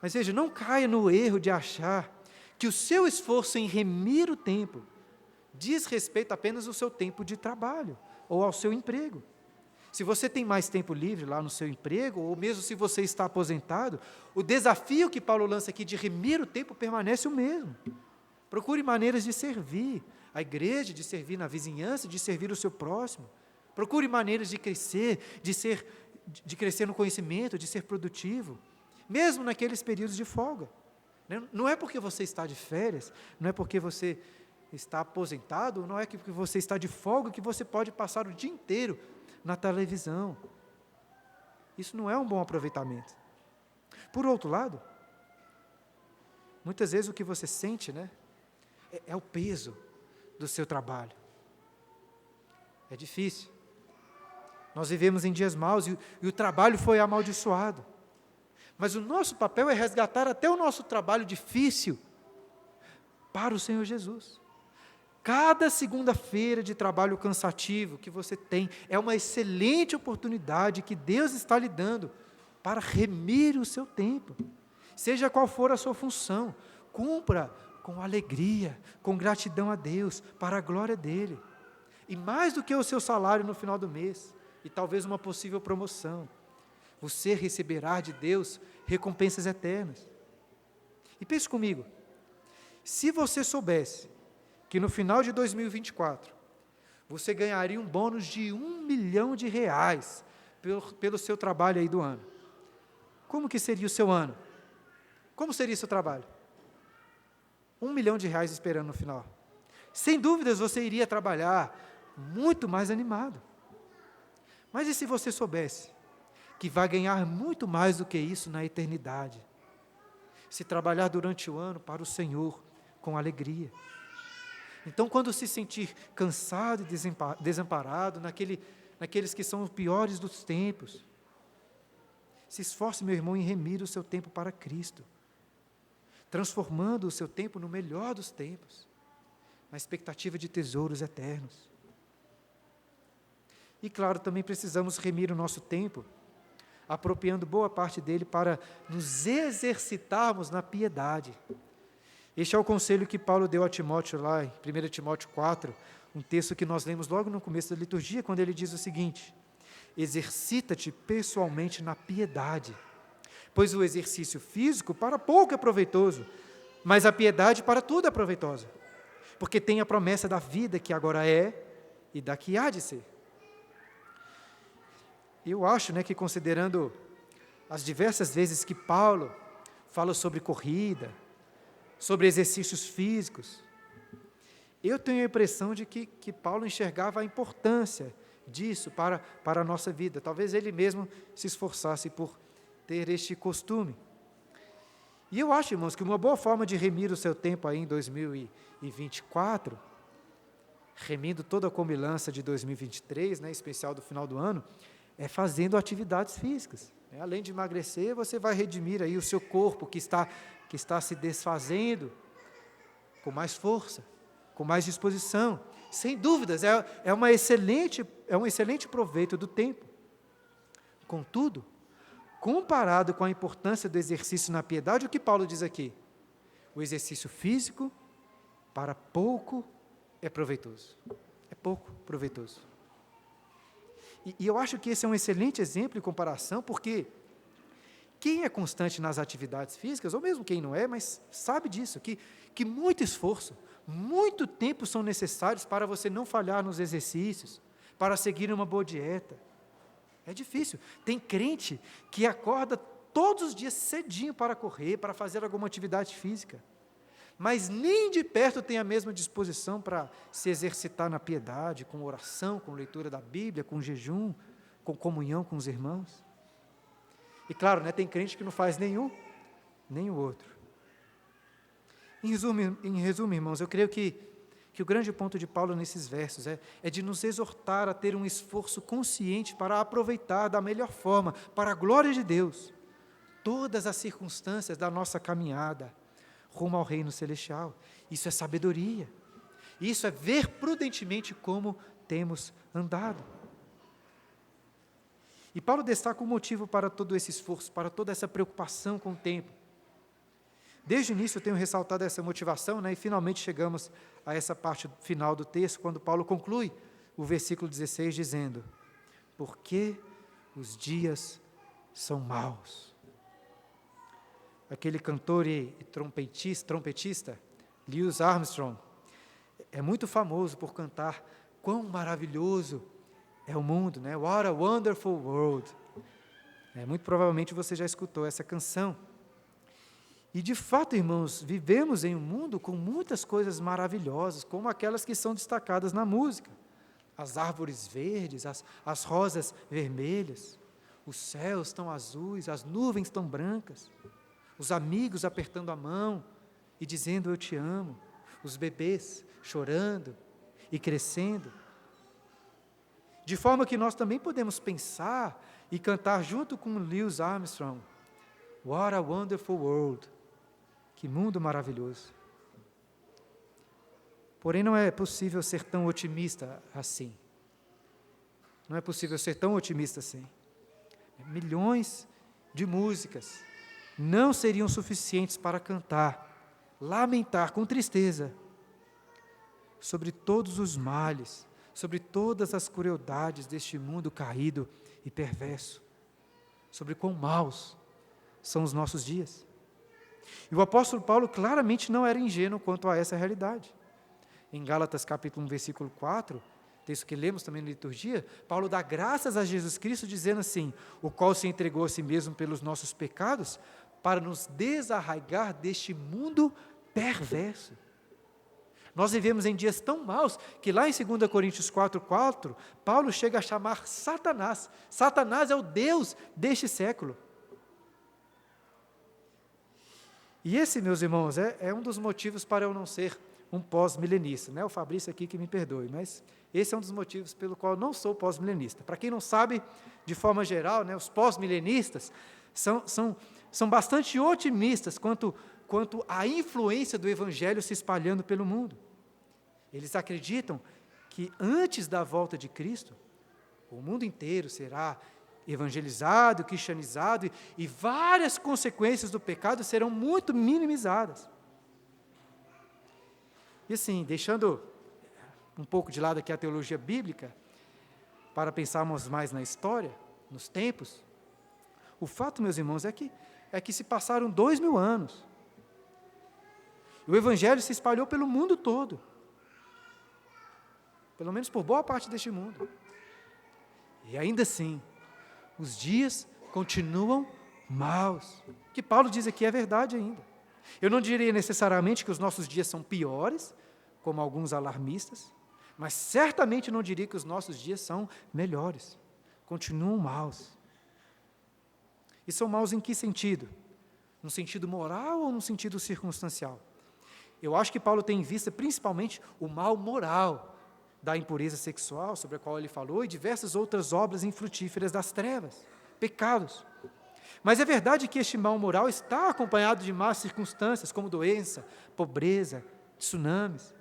veja, não caia no erro de achar que o seu esforço em remir o tempo diz respeito apenas ao seu tempo de trabalho ou ao seu emprego. Se você tem mais tempo livre lá no seu emprego, ou mesmo se você está aposentado, o desafio que Paulo lança aqui de remir o tempo permanece o mesmo. Procure maneiras de servir a igreja, de servir na vizinhança, de servir o seu próximo. Procure maneiras de crescer, de crescer no conhecimento, de ser produtivo, mesmo naqueles períodos de folga. Não é porque você está de férias, não é porque você está aposentado, não é porque você está de folga que você pode passar o dia inteiro na televisão. Isso não é um bom aproveitamento. Por outro lado, muitas vezes o que você sente, né, é o peso do seu trabalho. É difícil. Nós vivemos em dias maus e o trabalho foi amaldiçoado. Mas o nosso papel é resgatar até o nosso trabalho difícil para o Senhor Jesus. Cada segunda-feira de trabalho cansativo que você tem é uma excelente oportunidade que Deus está lhe dando para remir o seu tempo. Seja qual for a sua função, cumpra com alegria, com gratidão a Deus, para a glória dEle. E mais do que o seu salário no final do mês, e talvez uma possível promoção, você receberá de Deus recompensas eternas. E pense comigo, se você soubesse que no final de 2024, você ganharia um bônus de R$ 1 milhão pelo seu trabalho aí do ano, como que seria o seu ano? Como seria o seu trabalho? R$ 1 milhão esperando no final. Sem dúvidas você iria trabalhar muito mais animado. Mas e se você soubesse que vai ganhar muito mais do que isso na eternidade? Se trabalhar durante o ano para o Senhor com alegria. Então, quando se sentir cansado e desamparado, naqueles que são os piores dos tempos, se esforce, meu irmão, em remir o seu tempo para Cristo, transformando o seu tempo no melhor dos tempos, na expectativa de tesouros eternos. E, claro, também precisamos remir o nosso tempo, apropriando boa parte dele para nos exercitarmos na piedade. Este é o conselho que Paulo deu a Timóteo lá em 1 Timóteo 4, um texto que nós lemos logo no começo da liturgia, quando ele diz o seguinte: exercita-te pessoalmente na piedade, pois o exercício físico para pouco é proveitoso, mas a piedade para tudo é proveitosa, porque tem a promessa da vida que agora é e da que há de ser. Eu acho, que considerando as diversas vezes que Paulo fala sobre corrida, sobre exercícios físicos, eu tenho a impressão de que Paulo enxergava a importância disso para a nossa vida. Talvez ele mesmo se esforçasse por ter este costume. E eu acho, irmãos, que uma boa forma de remir o seu tempo aí em 2024, remindo toda a comilança de 2023, em especial do final do ano, é fazendo atividades físicas. Além de emagrecer, você vai redimir aí o seu corpo que está se desfazendo com mais força, com mais disposição. Sem dúvidas, é um excelente proveito do tempo. Contudo, comparado com a importância do exercício na piedade, o que Paulo diz aqui? O exercício físico, para pouco, é proveitoso. É pouco proveitoso. E eu acho que esse é um excelente exemplo e comparação, porque quem é constante nas atividades físicas, ou mesmo quem não é, mas sabe disso, que muito esforço, muito tempo são necessários para você não falhar nos exercícios, para seguir uma boa dieta. É difícil. Tem crente que acorda todos os dias cedinho para correr, para fazer alguma atividade física, mas nem de perto tem a mesma disposição para se exercitar na piedade, com oração, com leitura da Bíblia, com jejum, com comunhão com os irmãos. E claro, tem crente que não faz nenhum, nem o outro. Em resumo, irmãos, eu creio que o grande ponto de Paulo nesses versos é de nos exortar a ter um esforço consciente para aproveitar da melhor forma, para a glória de Deus, todas as circunstâncias da nossa caminhada rumo ao reino celestial. Isso é sabedoria. Isso é ver prudentemente como temos andado. E Paulo destaca o motivo para todo esse esforço, para toda essa preocupação com o tempo. Desde o início eu tenho ressaltado essa motivação, e finalmente chegamos a essa parte final do texto, quando Paulo conclui o versículo 16, dizendo: porque os dias são maus. Aquele cantor e trompetista, Louis Armstrong, é muito famoso por cantar quão maravilhoso é o mundo, What a wonderful world. Muito provavelmente você já escutou essa canção. E de fato, irmãos, vivemos em um mundo com muitas coisas maravilhosas, como aquelas que são destacadas na música. As árvores verdes, as rosas vermelhas, os céus tão azuis, as nuvens tão brancas, os amigos apertando a mão e dizendo eu te amo, os bebês chorando e crescendo. De forma que nós também podemos pensar e cantar junto com Louis Armstrong: What a wonderful world! Que mundo maravilhoso! Porém, não é possível ser tão otimista assim. Não é possível ser tão otimista assim. Milhões de músicas não seriam suficientes para cantar, lamentar com tristeza sobre todos os males, sobre todas as crueldades deste mundo caído e perverso, sobre quão maus são os nossos dias. E o apóstolo Paulo claramente não era ingênuo quanto a essa realidade. Em Gálatas capítulo 1, versículo 4, texto que lemos também na liturgia, Paulo dá graças a Jesus Cristo, dizendo assim: o qual se entregou a si mesmo pelos nossos pecados, para nos desarraigar deste mundo perverso. Nós vivemos em dias tão maus, que lá em 2 Coríntios 4,4, Paulo chega a chamar Satanás. Satanás é o Deus deste século. E esse, meus irmãos, é um dos motivos para eu não ser um pós-milenista, né? O Fabrício aqui que me perdoe, mas esse é um dos motivos pelo qual eu não sou pós-milenista. Para quem não sabe, de forma geral, né, os pós-milenistas são bastante otimistas quanto à influência do Evangelho se espalhando pelo mundo. Eles acreditam que antes da volta de Cristo, o mundo inteiro será evangelizado, cristianizado, e várias consequências do pecado serão muito minimizadas. E assim, deixando um pouco de lado aqui a teologia bíblica, para pensarmos mais na história, nos tempos, o fato, meus irmãos, é que se passaram 2000 anos. O Evangelho se espalhou pelo mundo todo, pelo menos por boa parte deste mundo. E ainda assim, os dias continuam maus. O que Paulo diz aqui é verdade ainda. Eu não diria necessariamente que os nossos dias são piores, como alguns alarmistas, mas certamente não diria que os nossos dias são melhores. Continuam maus. E são maus em que sentido? No sentido moral ou no sentido circunstancial? Eu acho que Paulo tem em vista principalmente o mal moral da impureza sexual, sobre a qual ele falou, e diversas outras obras infrutíferas das trevas, pecados. Mas é verdade que este mal moral está acompanhado de más circunstâncias, como doença, pobreza, tsunamis.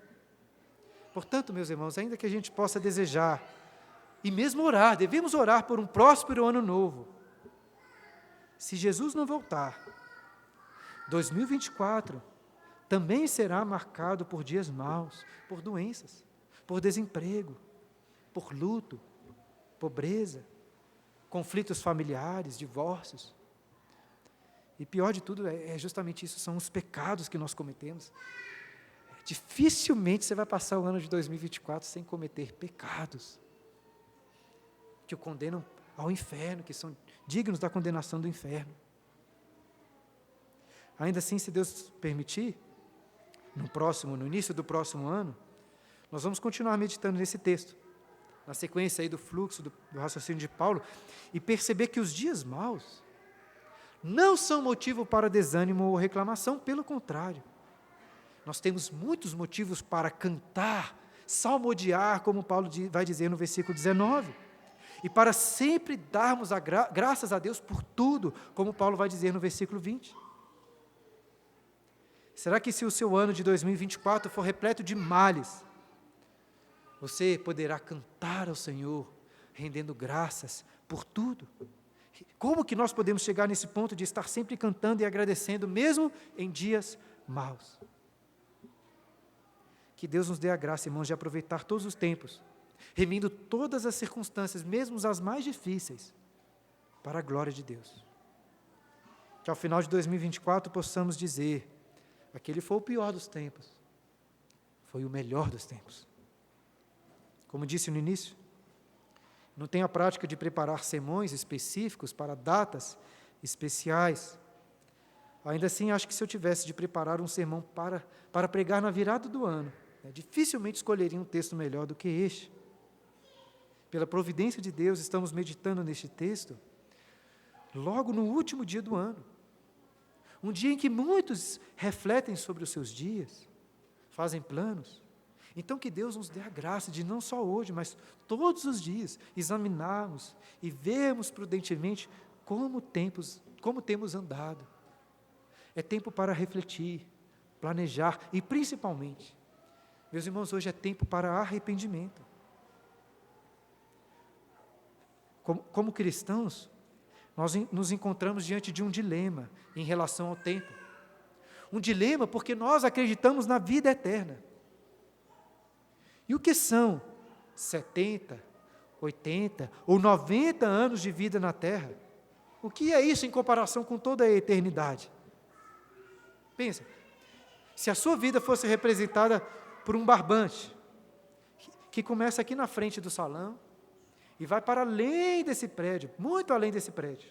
Portanto, meus irmãos, ainda que a gente possa desejar, e mesmo orar, devemos orar por um próspero ano novo. Se Jesus não voltar, 2024 também será marcado por dias maus, por doenças, por desemprego, por luto, pobreza, conflitos familiares, divórcios. E pior de tudo é justamente isso, são os pecados que nós cometemos. Dificilmente você vai passar o ano de 2024 sem cometer pecados que o condenam ao inferno, que são dignos da condenação do inferno. Ainda assim, se Deus permitir, no início do próximo ano, nós vamos continuar meditando nesse texto, na sequência aí do fluxo do raciocínio de Paulo, e perceber que os dias maus não são motivo para desânimo ou reclamação, pelo contrário. Nós temos muitos motivos para cantar, salmodiar, como Paulo vai dizer no versículo 19, e para sempre darmos graças a Deus por tudo, como Paulo vai dizer no versículo 20. Será que se o seu ano de 2024 for repleto de males, você poderá cantar ao Senhor, rendendo graças por tudo? Como que nós podemos chegar nesse ponto de estar sempre cantando e agradecendo, mesmo em dias maus? Que Deus nos dê a graça, irmãos, de aproveitar todos os tempos, remindo todas as circunstâncias, mesmo as mais difíceis, para a glória de Deus. Que ao final de 2024 possamos dizer: aquele foi o pior dos tempos, foi o melhor dos tempos. Como disse no início, não tenho a prática de preparar sermões específicos para datas especiais. Ainda assim, acho que se eu tivesse de preparar um sermão para pregar na virada do ano, dificilmente escolheria um texto melhor do que este. Pela providência de Deus, estamos meditando neste texto logo no último dia do ano. Um dia em que muitos refletem sobre os seus dias, fazem planos. Então, que Deus nos dê a graça de não só hoje, mas todos os dias, examinarmos e vermos prudentemente como temos andado. É tempo para refletir, planejar e, principalmente, meus irmãos, hoje é tempo para arrependimento. Como cristãos, nós nos encontramos diante de um dilema em relação ao tempo. Um dilema porque nós acreditamos na vida eterna. E o que são 70, 80 ou 90 anos de vida na Terra? O que é isso em comparação com toda a eternidade? Pensa, se a sua vida fosse representada por um barbante, que começa aqui na frente do salão, e vai para além desse prédio, muito além desse prédio.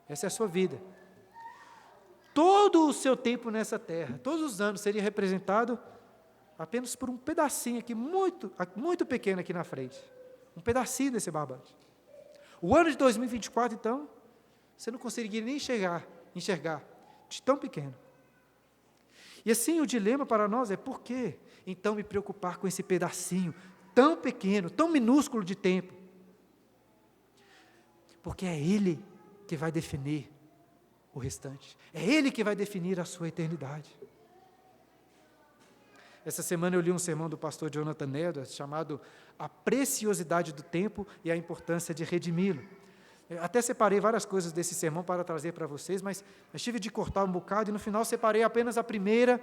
Essa é a sua vida. Todo o seu tempo nessa terra, todos os anos, seria representado apenas por um pedacinho aqui, muito pequeno aqui na frente. Um pedacinho desse barbante. O ano de 2024, então, você não conseguiria nem enxergar, de tão pequeno. E assim, o dilema para nós é: por que então me preocupar com esse pedacinho tão pequeno, tão minúsculo de tempo? Porque é Ele que vai definir o restante. É Ele que vai definir a sua eternidade. Essa semana eu li um sermão do pastor Jonathan Edwards, chamado A Preciosidade do Tempo e a Importância de Redimi-lo. Eu até separei várias coisas desse sermão para trazer para vocês, mas tive de cortar um bocado e no final separei apenas a primeira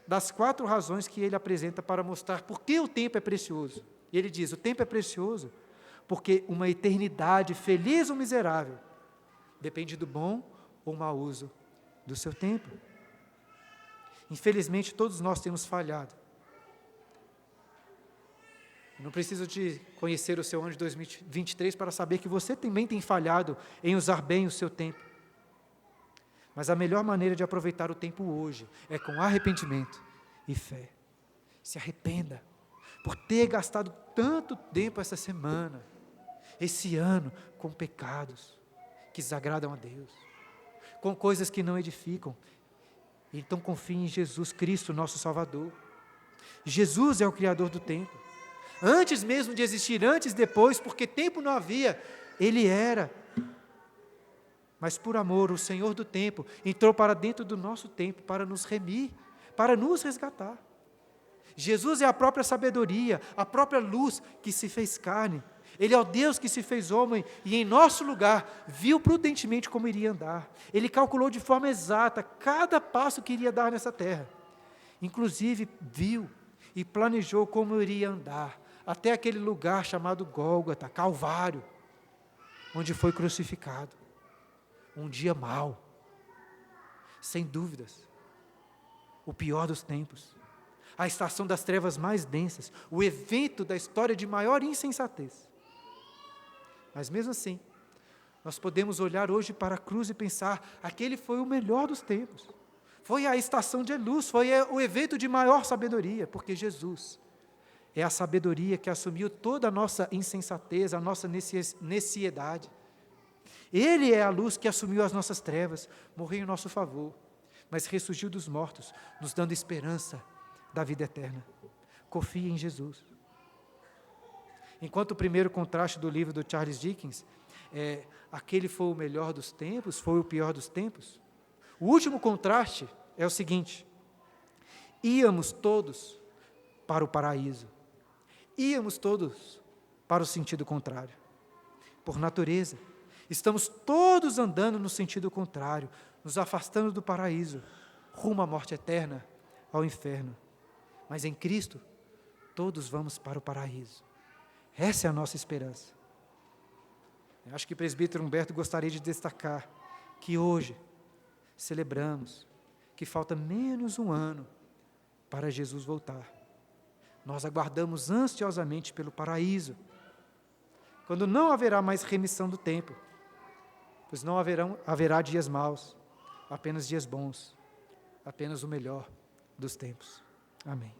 das 4 razões que ele apresenta para mostrar por que o tempo é precioso. E ele diz: o tempo é precioso porque uma eternidade, feliz ou miserável, depende do bom ou mau uso do seu tempo. Infelizmente, todos nós temos falhado. Eu não preciso de conhecer o seu ano de 2023 para saber que você também tem falhado em usar bem o seu tempo. Mas a melhor maneira de aproveitar o tempo hoje é com arrependimento e fé. Se arrependa por ter gastado tanto tempo essa semana, esse ano, com pecados que desagradam a Deus, com coisas que não edificam. Então confie em Jesus Cristo, nosso Salvador. Jesus é o Criador do tempo. Antes mesmo de existir, antes e depois, porque tempo não havia, Ele era. Mas por amor, o Senhor do tempo entrou para dentro do nosso tempo para nos remir, para nos resgatar. Jesus é a própria sabedoria, a própria luz que se fez carne. Ele é o Deus que se fez homem e em nosso lugar viu prudentemente como iria andar. Ele calculou de forma exata cada passo que iria dar nessa terra. Inclusive viu e planejou como iria andar até aquele lugar chamado Gólgota, Calvário, onde foi crucificado. Um dia mau, sem dúvidas, o pior dos tempos, a estação das trevas mais densas, o evento da história de maior insensatez. Mas mesmo assim, nós podemos olhar hoje para a cruz e pensar: aquele foi o melhor dos tempos, foi a estação de luz, foi o evento de maior sabedoria, porque Jesus é a sabedoria que assumiu toda a nossa insensatez, a nossa neciedade. Ele é a luz que assumiu as nossas trevas, morreu em nosso favor, mas ressurgiu dos mortos, nos dando esperança da vida eterna. Confie em Jesus. Enquanto o primeiro contraste do livro do Charles Dickens é: aquele foi o melhor dos tempos, foi o pior dos tempos, o último contraste é o seguinte: íamos todos para o paraíso, íamos todos para o sentido contrário. Por natureza, estamos todos andando no sentido contrário, nos afastando do paraíso, rumo à morte eterna, ao inferno. Mas em Cristo, todos vamos para o paraíso. Essa é a nossa esperança. Eu acho que o presbítero Humberto gostaria de destacar que hoje celebramos que falta menos um ano para Jesus voltar. Nós aguardamos ansiosamente pelo paraíso, quando não haverá mais remissão do tempo, pois não haverá dias maus, apenas dias bons, apenas o melhor dos tempos. Amém.